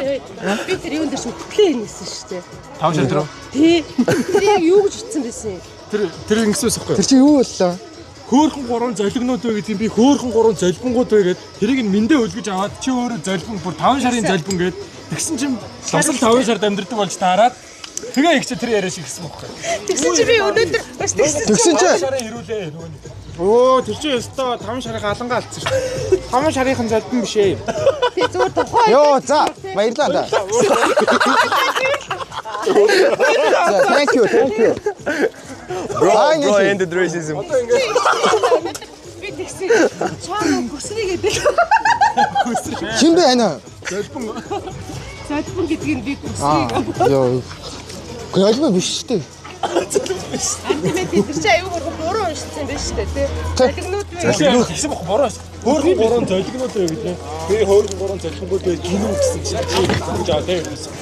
Би тэр юунд дэш хөтлөө хийсэн шүү дээ. Тав шар тэр. Тий. Тэр яг юу гэж утсан байсан юм? Тэр ингэсэн байхгүй. Тэр чинь юу боллоо? Хөөхөн 3 золигнууд вэ гэдэг би хөөхөн 3 золигнгууд вэ гэд тэрийг нь мэндэ үлгэж аваад чи өөрөө золигн бүр 5 шарын золигн гэд тэгсэн чинь бас л 5 шард амьдрдаг болж таарад тэгээ их чи тэр яриа шиг гисэн байхгүй. Тэгсэн чи би өнөөдөр бас тэгсэн чи 5 шарын ирүүлээ нөгөө. Оо тэр чинь өстой 5 шарын галангаа алдсан шүү. 5 шарынхан золбин биш ээ. тий зүгээр тухай. Йоо за баярлалаа. Thank you. Bro ended racism. Би тэгсэн чам хүснэ гэдэг. Хин бэ ана? Зодбон гэдгийг би хүснэ. Йоо. Гөлбө биш шүү дээ. Антимэд тэр чи аюу буруу уншсан байх шүү дээ тий. Золигнууд вэ? Тэгсэн бох бороо. Хөөхөн 3 золигнууд вэ гэдэг. Би хөөхөн 3 золигнгууд вэ гинүү гэсэн чинь гэж аваад байсан.